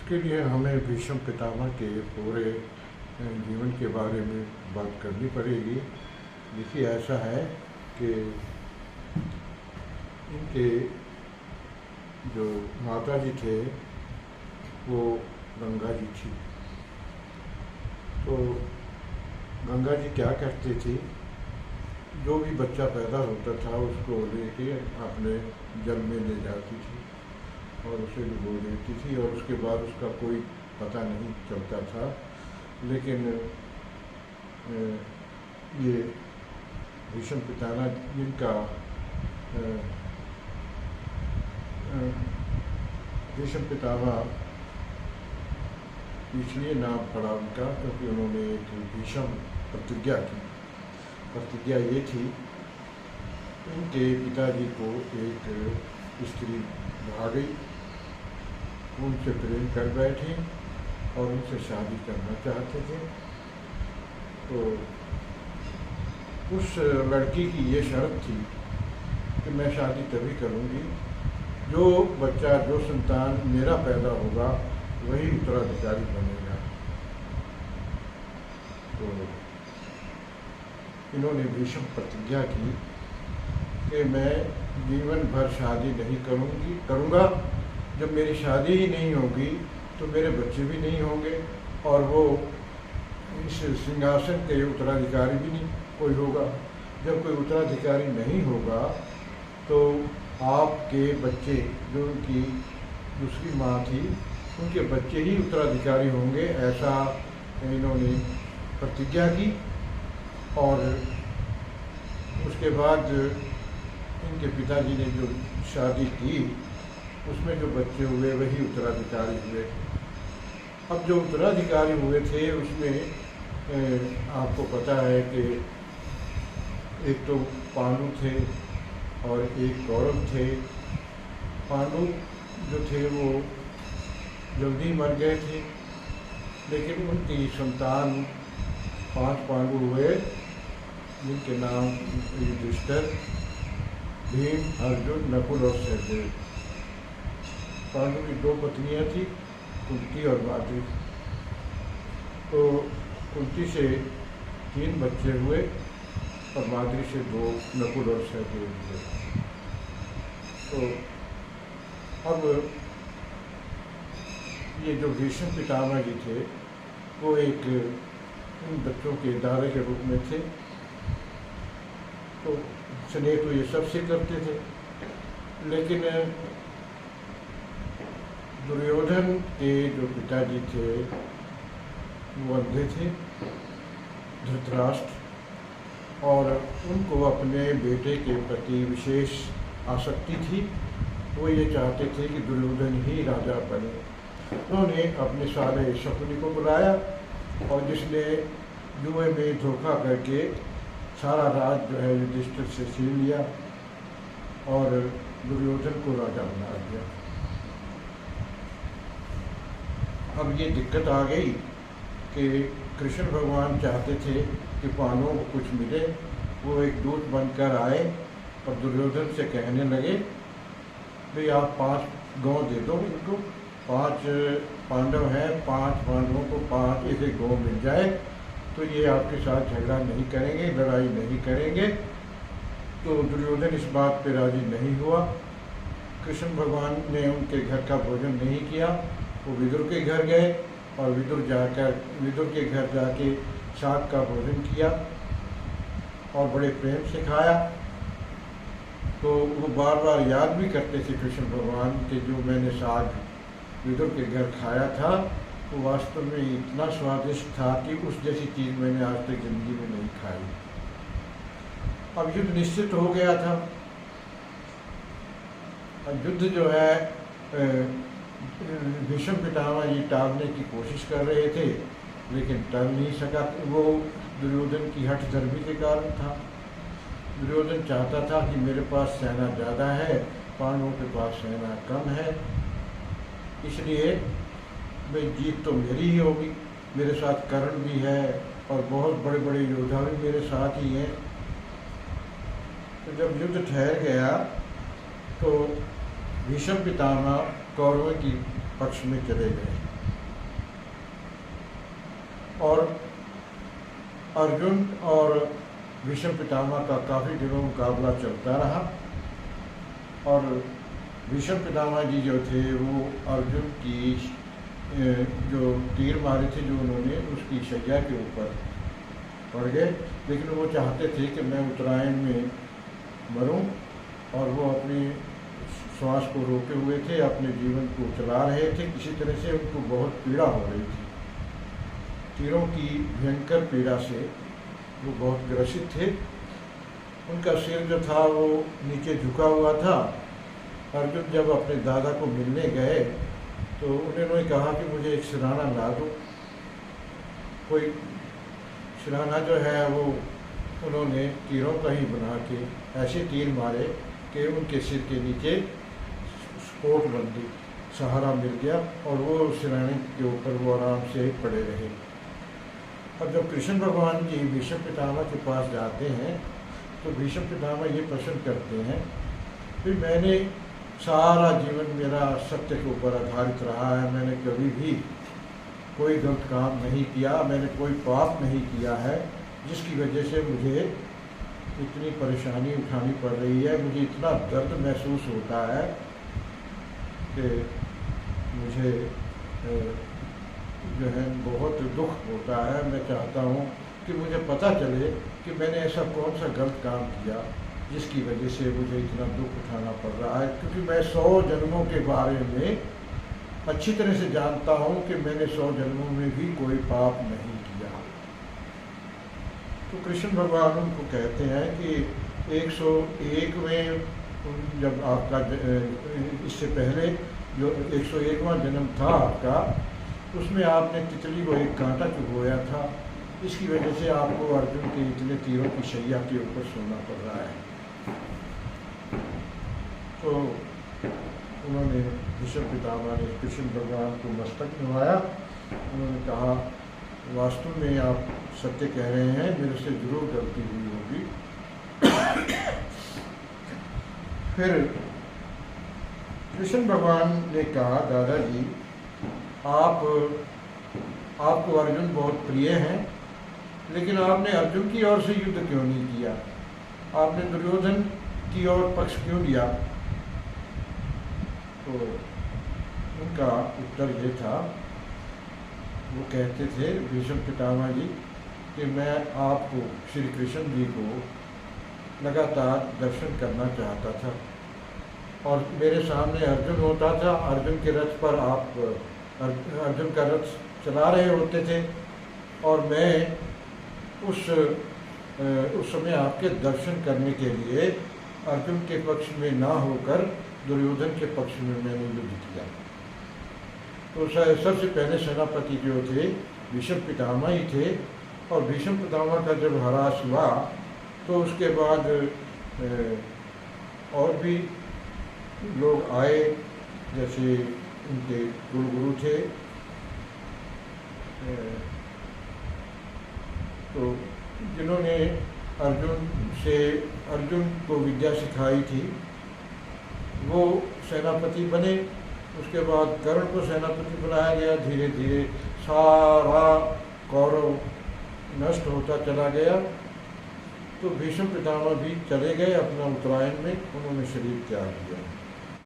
उसके लिए हमें भीष्म पितामह के पूरे जीवन के बारे में बात करनी पड़ेगी। देखिए, ऐसा है कि इनके जो माता जी थे वो गंगा जी थी। तो गंगा जी क्या करती थी, जो भी बच्चा पैदा होता था उसको लेके अपने जल में ले जाती थी और उसे डुबो देती थी और उसके बाद उसका कोई पता नहीं चलता था। लेकिन ये भीष्म पितामह जिनका भीष्म पितामह इसलिए नाम पड़ा उनका क्योंकि उन्होंने एक भीष्म प्रतिज्ञा की। प्रतिज्ञा ये थी, उनके पिताजी को एक स्त्री भाग गई, उनसे प्रेम कर बैठे और उनसे शादी करना चाहते थे। तो उस लड़की की ये शर्त थी कि मैं शादी तभी करूँगी जो बच्चा, जो संतान मेरा पैदा होगा वही उत्तराधिकारी बनेगा। तो इन्होंने भीष्म प्रतिज्ञा की कि मैं जीवन भर शादी नहीं करूँगा। जब मेरी शादी ही नहीं होगी तो मेरे बच्चे भी नहीं होंगे और वो इस सिंहासन के उत्तराधिकारी भी नहीं कोई होगा। जब कोई उत्तराधिकारी नहीं होगा तो आपके बच्चे, जो उनकी दूसरी माँ थी, उनके बच्चे ही उत्तराधिकारी होंगे। ऐसा इन्होंने प्रतिज्ञा की और उसके बाद इनके पिताजी ने जो शादी की उसमें जो बच्चे हुए वही उत्तराधिकारी हुए। अब जो उत्तराधिकारी हुए थे उसमें आपको पता है कि एक तो पांडु थे और एक कौरव थे। पांडु जो थे वो जल्दी मर गए थे, लेकिन उनकी संतान 5 पांडु हुए जिनके नाम युधिष्ठिर, भीम, अर्जुन, नकुल और सहदेव। पांडु की 2 पत्नियां थी, कुंती और माद्री। तो कुंती से 3 बच्चे हुए और माद्री से 2, नकुल और सहदेव हुए। तो अब ये जो भीष्म पितामह जी थे वो एक उन बच्चों के दादा के रूप में थे। तो स्नेह तो ये सबसे करते थे, लेकिन दुर्योधन के जो पिताजी थे वो अंधे थे, धृतराष्ट्र, और उनको अपने बेटे के प्रति विशेष आसक्ति थी। वो ये चाहते थे कि दुर्योधन ही राजा बने। उन्होंने अपने सारे शकुनी को बुलाया और जिसने जुए में धोखा करके सारा राज जो है युधिष्ठिर से छीन लिया और दुर्योधन को राजा बना दिया। अब ये दिक्कत आ गई कि कृष्ण भगवान चाहते थे कि पांडवों को कुछ मिले। वो एक दूत बनकर आए और दुर्योधन से कहने लगे, भाई आप 5 गांव दे दो इनको, 5 पांडव हैं, 5 पांडवों को 5 एक गांव मिल जाए तो ये आपके साथ झगड़ा नहीं करेंगे, लड़ाई नहीं करेंगे। तो दुर्योधन इस बात पे राजी नहीं हुआ। कृष्ण भगवान ने उनके घर का भोजन नहीं किया। वो विदुर के घर गए और विदुर के घर जाके साग का भोजन किया और बड़े प्रेम से खाया। तो वो बार बार याद भी करते थे कृष्ण भगवान के, जो मैंने साग विदुर के घर खाया था वो वास्तव में इतना स्वादिष्ट था कि उस जैसी चीज़ मैंने आज तक जिंदगी में नहीं खाई। अब युद्ध निश्चित हो गया था। अब युद्ध जो है भीष्म पितामह जी टालने की कोशिश कर रहे थे, लेकिन टल नहीं सका। वो दुर्योधन की हठ धर्मी के कारण था। दुर्योधन चाहता था कि मेरे पास सेना ज़्यादा है, पांडवों के पास सेना कम है, इसलिए भाई जीत तो मेरी ही होगी। मेरे साथ कर्ण भी है और बहुत बड़े बड़े योद्धा भी मेरे साथ ही हैं। तो जब युद्ध ठहर गया तो भीष्म पितामह कौरवों की पक्ष में चले गए और अर्जुन और भीष्म पितामह का काफ़ी दिनों मुकाबला चलता रहा। और भीष्म पितामह जी जो थे वो अर्जुन की जो तीर मारे थे जो उन्होंने उसकी शैया के ऊपर पड़ गए, लेकिन वो चाहते थे कि मैं उत्तरायण में मरूं, और वो अपनी श्वास को रोके हुए थे, अपने जीवन को चला रहे थे। किसी तरह से उनको बहुत पीड़ा हो रही थी, तीरों की भयंकर पीड़ा से वो बहुत ग्रसित थे। उनका सिर जो था वो नीचे झुका हुआ था। अर्जुन जब अपने दादा को मिलने गए तो उन्होंने कहा कि मुझे एक सिरहाना ला दो। कोई सिरहाना जो है वो उन्होंने तीरों का ही बना के ऐसे तीर मारे कि उनके सिर के नीचे स्पोर्ट बंदी सहारा मिल गया, और वो सिरहाने के ऊपर वो आराम से पड़े रहे। अब जब कृष्ण भगवान जी भीष्म पितामह के पास जाते हैं तो भीष्म पितामह ये प्रश्न करते हैं कि मैंने सारा जीवन मेरा सत्य के ऊपर आधारित रहा है, मैंने कभी भी कोई गलत काम नहीं किया, मैंने कोई पाप नहीं किया है, जिसकी वजह से मुझे इतनी परेशानी उठानी पड़ रही है, मुझे इतना दर्द महसूस होता है कि मुझे जो है बहुत दुख होता है। मैं चाहता हूँ कि मुझे पता चले कि मैंने ऐसा कौन सा गलत काम किया जिसकी वजह से मुझे इतना दुख उठाना पड़ रहा है, क्योंकि मैं 100 जन्मों के बारे में अच्छी तरह से जानता हूँ कि मैंने 100 जन्मों में भी कोई पाप नहीं किया। तो कृष्ण भगवान उनको कहते हैं कि 101वें जब आपका इससे पहले जो 101वां जन्म था आपका, उसमें आपने तितली को एक कांटा चुभोया था, इसकी वजह से आपको अर्जुन के इतने तीरों की शैया के ऊपर सोना पड़ रहा है। तो उन्होंने भीष्म पितामह ने कृष्ण भगवान को मस्तक नवाया। उन्होंने कहा वास्तव में आप सत्य कह रहे हैं, मेरे से जरूर गलती हुई होगी। फिर कृष्ण भगवान ने कहा दादाजी आपको अर्जुन बहुत प्रिय हैं, लेकिन आपने अर्जुन की ओर से युद्ध क्यों नहीं किया, आपने दुर्योधन की ओर पक्ष क्यों लिया। तो उनका उत्तर ये था, वो कहते थे भीष्म पितामह जी कि मैं आपको श्री कृष्ण जी को लगातार दर्शन करना चाहता था, और मेरे सामने अर्जुन होता था, अर्जुन के रथ पर आप अर्जुन का रथ चला रहे होते थे, और मैं उस समय आपके दर्शन करने के लिए अर्जुन के पक्ष में ना होकर दुर्योधन के पक्ष में मैंने युद्ध किया। तो सबसे पहले सेनापति जो थे भीष्म पितामह ही थे, और भीष्म पितामह का जब ह्रास हुआ तो उसके बाद और भी लोग आए, जैसे उनके कुलगुरु थे, तो जिन्होंने अर्जुन को विद्या सिखाई थी वो सेनापति बने। उसके बाद कर्ण को सेनापति बनाया गया। धीरे धीरे सारा कौरव नष्ट होता चला गया। तो भीष्म पितामह भी चले गए अपना उत्तरायण में, उन्होंने शरीर त्याग दिया।